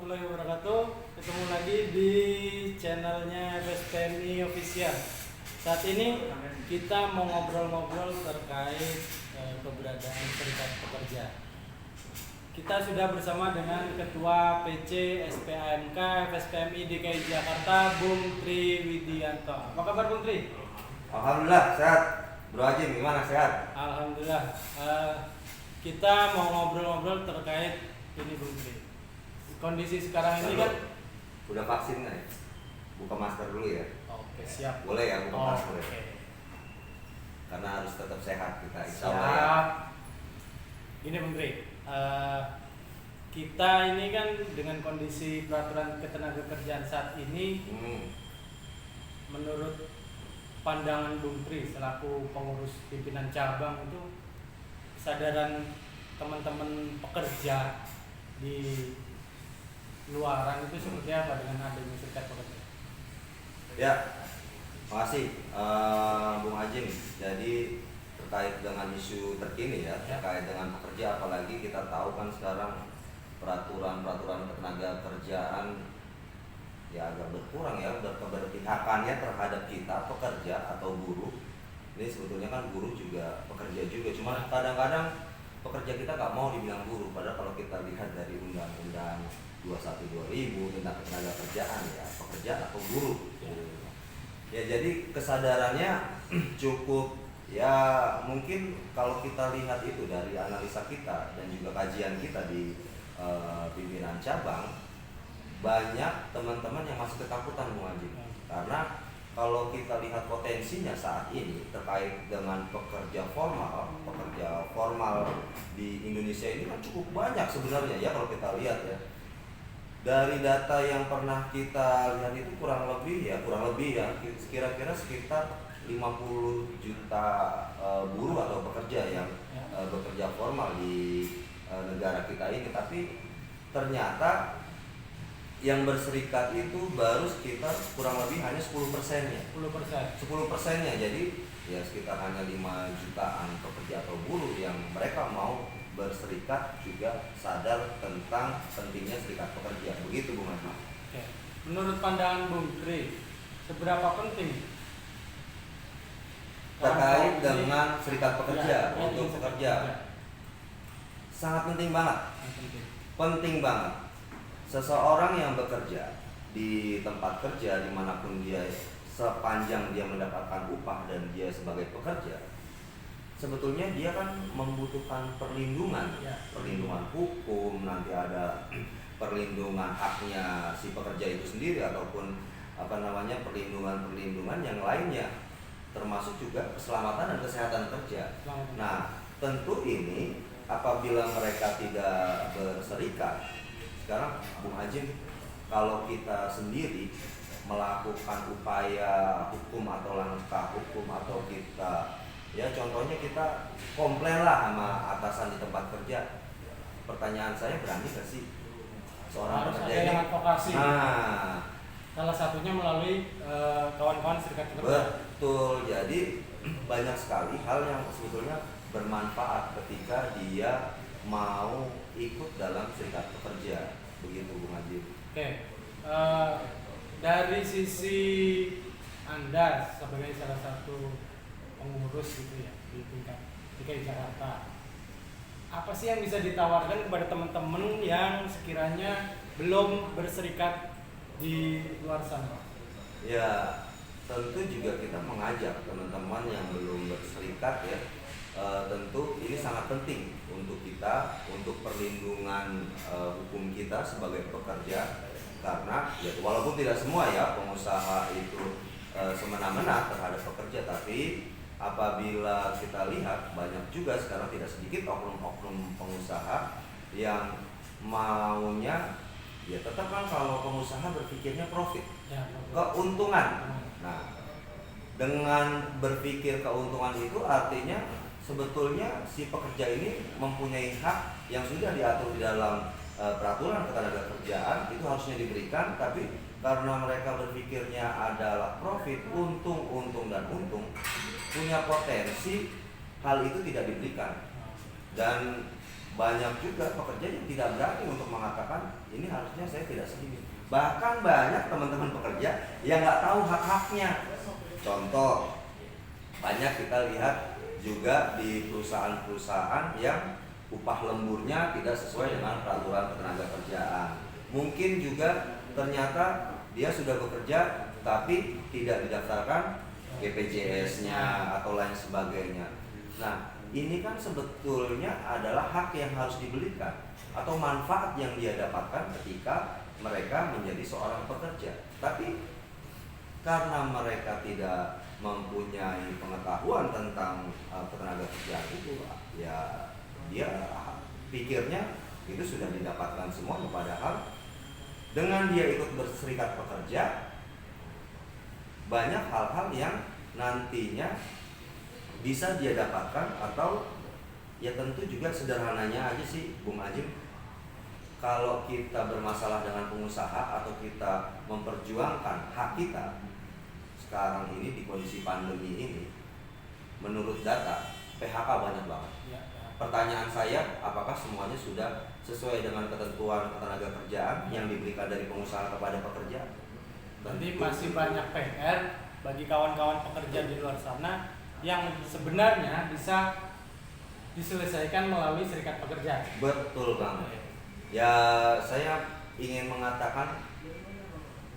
warahmatullahi wabarakatuh. Ketemu lagi di channelnya FSPMI Official. Saat ini kita mau ngobrol-ngobrol terkait keberadaan serikat pekerja. Kita sudah bersama dengan Ketua PC SPAMK FSPMI DKI Jakarta, Bung Tri Widianto. Apa kabar Bung Tri? Alhamdulillah sehat. Bro Ajim gimana, sehat? Alhamdulillah. Kita mau ngobrol-ngobrol terkait ini Bung Tri. Kondisi sekarang ini kan udah vaksin nggak ya? Buka masker dulu ya. Oke, siap. Boleh ya buka masker ya? Oke. Karena harus tetap sehat kita, insya Siap. Allah ya. Gini Bung Tri, kita ini kan dengan kondisi peraturan ketenagakerjaan saat ini, menurut pandangan Bung Tri selaku pengurus pimpinan cabang itu, kesadaran teman-teman pekerja di luaran itu seperti apa dengan adanya serikat pekerja? Ya, makasih Bung Ajim. Jadi terkait dengan isu terkini ya, terkait dengan pekerja, apalagi kita tahu kan sekarang peraturan ketenagakerjaan ya agak berkurang ya, keberpihakannya terhadap kita pekerja atau buruh. Ini sebetulnya kan buruh juga pekerja juga, cuma kadang-kadang pekerja kita nggak mau dibilang buruh, padahal kalau kita lihat dari Undang-Undang 21/2000 tentang ketenagakerjaan ya pekerja atau buruh. Ya jadi kesadarannya cukup ya, mungkin kalau kita lihat itu dari analisa kita dan juga kajian kita di pimpinan cabang, banyak teman-teman yang masih ketakutan Bung Haji. Karena kalau kita lihat potensinya saat ini terkait dengan pekerja formal di Indonesia ini kan cukup banyak sebenarnya ya, kalau kita lihat ya. Dari data yang pernah kita lihat itu kurang lebih ya kira-kira sekitar 50 juta buruh atau pekerja yang bekerja formal di negara kita ini. Tapi ternyata yang berserikat itu baru sekitar kurang lebih hanya 10%-nya. 10%-nya. Jadi ya sekitar hanya 5 jutaan pekerja atau buruh yang mereka mau berserikat, juga sadar tentang pentingnya serikat pekerja. Begitu Bung Haji. Oke. Menurut pandangan Bung Tri, seberapa penting terkait dengan serikat pekerja untuk pekerja? Sangat penting banget. Penting banget. Seseorang yang bekerja di tempat kerja dimanapun dia, sepanjang dia mendapatkan upah dan dia sebagai pekerja, sebetulnya dia kan membutuhkan perlindungan, perlindungan hukum, nanti ada perlindungan haknya si pekerja itu sendiri, ataupun perlindungan yang lainnya, termasuk juga keselamatan dan kesehatan kerja. Nah, tentu ini apabila mereka tidak berserikat, sekarang Bung Ajim, kalau kita sendiri melakukan upaya hukum atau langkah hukum, atau kita ya contohnya kita komplain lah sama atasan di tempat kerja, pertanyaan saya, berani gak sih seorang pekerja ini? Advokasi. Salah satunya melalui kawan-kawan serikat pekerja. Betul. Jadi banyak sekali hal yang sebetulnya bermanfaat ketika dia mau ikut dalam serikat pekerja. Begitu Bung Haji. Oke. Dari sisi Anda sebagai salah satu pengurus gitu ya di tingkat DKI Jakarta, apa sih yang bisa ditawarkan kepada teman-teman yang sekiranya belum berserikat di luar sana? Ya, tentu juga kita mengajak teman-teman yang belum berserikat ya, tentu ini sangat penting untuk kita, untuk perlindungan hukum kita sebagai pekerja. Karena ya walaupun tidak semua ya pengusaha itu semena-mena terhadap pekerja, tapi apabila kita lihat banyak juga sekarang, tidak sedikit oknum-oknum pengusaha yang maunya ya tetap kan, kalau pengusaha berpikirnya profit, keuntungan. Nah, dengan berpikir keuntungan itu artinya sebetulnya si pekerja ini mempunyai hak yang sudah diatur di dalam peraturan ketenagakerjaan, itu harusnya diberikan. Tapi karena mereka berpikirnya adalah profit, untung, punya potensi hal itu tidak diberikan. Dan banyak juga pekerja yang tidak berani untuk mengatakan ini harusnya saya tidak segini. Bahkan banyak teman-teman pekerja yang nggak tahu hak-haknya. Contoh, banyak kita lihat juga di perusahaan-perusahaan yang upah lemburnya tidak sesuai dengan peraturan ketenaga kerjaan. Mungkin juga ternyata dia sudah bekerja tapi tidak didaftarkan BPJS-nya atau lain sebagainya. Nah, ini kan sebetulnya adalah hak yang harus diberikan atau manfaat yang dia dapatkan ketika mereka menjadi seorang pekerja. Tapi karena mereka tidak mempunyai pengetahuan tentang ketenaga kerjaan itu, ya dia pikirnya itu sudah didapatkan semuanya, padahal dengan dia ikut berserikat pekerja banyak hal-hal yang nantinya bisa dia dapatkan. Atau ya tentu juga sederhananya aja sih Bung Ajim, kalau kita bermasalah dengan pengusaha atau kita memperjuangkan hak kita sekarang ini di kondisi pandemi ini, menurut data PHK banyak banget. Pertanyaan saya, apakah semuanya sudah sesuai dengan ketentuan ketenaga kerjaan yang diberikan dari pengusaha kepada pekerja? Berarti masih banyak PR bagi kawan-kawan pekerja di luar sana yang sebenarnya bisa diselesaikan melalui serikat pekerja. Betul banget. Ya, saya ingin mengatakan,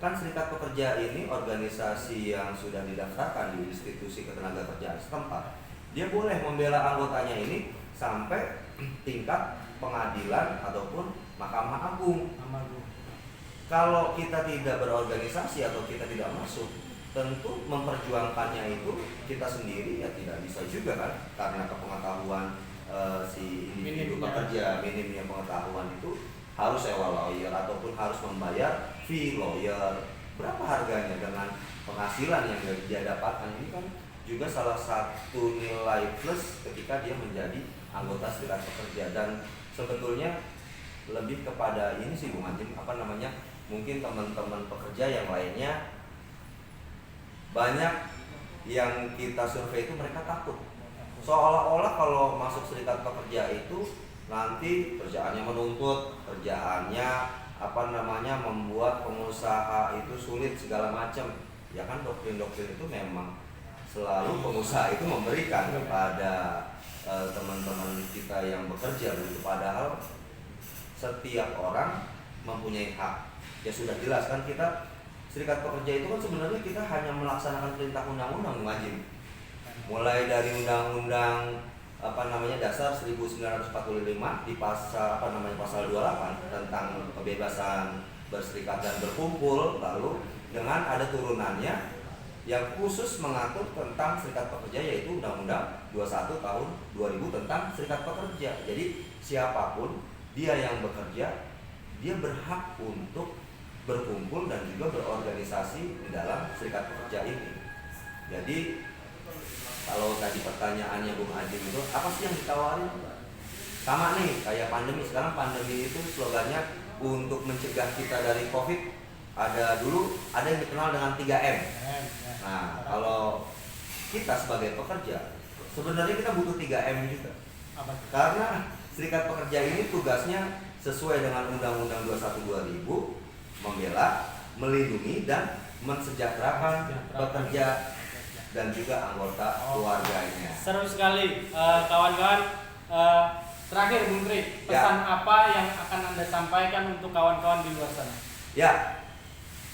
kan serikat pekerja ini organisasi yang sudah didaftarkan di institusi ketenaga kerjaan setempat. Dia boleh membela anggotanya ini sampai tingkat pengadilan ataupun Mahkamah Agung. Kalau kita tidak berorganisasi atau kita tidak masuk, tentu memperjuangkannya itu kita sendiri ya tidak bisa juga kan, karena kepengetahuan si individu pekerja, minimnya pengetahuan itu harus sewa lawyer ataupun harus membayar fee lawyer. Berapa harganya dengan penghasilan yang dia dapatkan, ini kan juga salah satu nilai plus ketika dia menjadi anggota serikat pekerja. Dan sebetulnya lebih kepada ini sih Bung Ajim, mungkin teman-teman pekerja yang lainnya, banyak yang kita survei itu mereka takut seolah-olah kalau masuk serikat pekerja itu nanti kerjaannya menuntut, kerjaannya membuat pengusaha itu sulit segala macam. Ya kan, doktrin-doktrin itu memang selalu pengusaha itu memberikan kepada teman-teman kita yang bekerja begitu. Padahal setiap orang mempunyai hak. Ya sudah jelas kan, kita serikat pekerja itu kan sebenarnya kita hanya melaksanakan perintah undang-undang, wajib. Mulai dari undang-undang dasar 1945 di pasal pasal 28 tentang kebebasan berserikat dan berkumpul, lalu dengan ada turunannya yang khusus mengatur tentang serikat pekerja, yaitu Undang-Undang 21 tahun 2000 tentang serikat pekerja. Jadi siapapun dia yang bekerja, dia berhak untuk berkumpul dan juga berorganisasi di dalam serikat pekerja ini. Jadi kalau tadi pertanyaannya Bung Ajim itu apa sih yang ditawarin? Sama nih kayak pandemi. Sekarang pandemi itu slogannya untuk mencegah kita dari COVID, ada yang dikenal dengan 3M. Nah, kalau kita sebagai pekerja sebenarnya kita butuh 3M juga. Karena serikat pekerja ini tugasnya sesuai dengan Undang-Undang 21 2000, membela, melindungi dan mensejahterakan pekerja dan juga anggota keluarganya. Seru sekali, kawan-kawan. Terakhir Bung Tri, pesan apa yang akan Anda sampaikan untuk kawan-kawan di luar sana? Ya,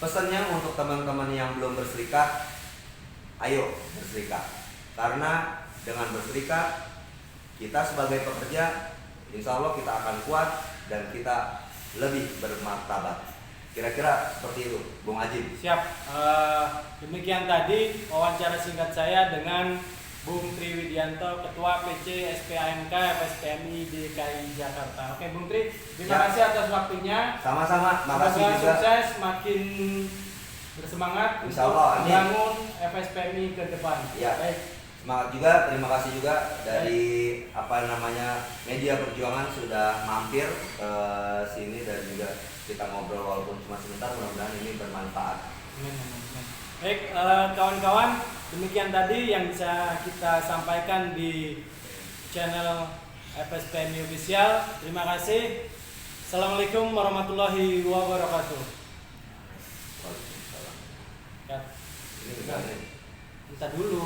pesannya untuk teman-teman yang belum berserikat, ayo berserikat. Karena dengan berserikat, kita sebagai pekerja, insya Allah kita akan kuat dan kita lebih bermartabat. Kira-kira seperti itu, Bung Ajim. Siap. Demikian tadi wawancara singkat saya dengan Bung Tri Widianto, Ketua PC SPAMK FSPMI DKI Jakarta. Oke, Bung Tri, terima kasih atas waktunya. Sama-sama, makasih juga. Sukses, makin bersemangat untuk membangun FSPMI ke depan. Ya. Baik. Semangat juga, terima kasih juga dari media perjuangan sudah mampir ke sini dan juga kita ngobrol walaupun cuma sebentar, mudah-mudahan ini bermanfaat. Baik, kawan-kawan, demikian tadi yang bisa kita sampaikan di channel FSPMI Official. Terima kasih. Assalamualaikum warahmatullahi wabarakatuh. Waalaikumsalam. Ya. Ini gimana nih? Minta dulu.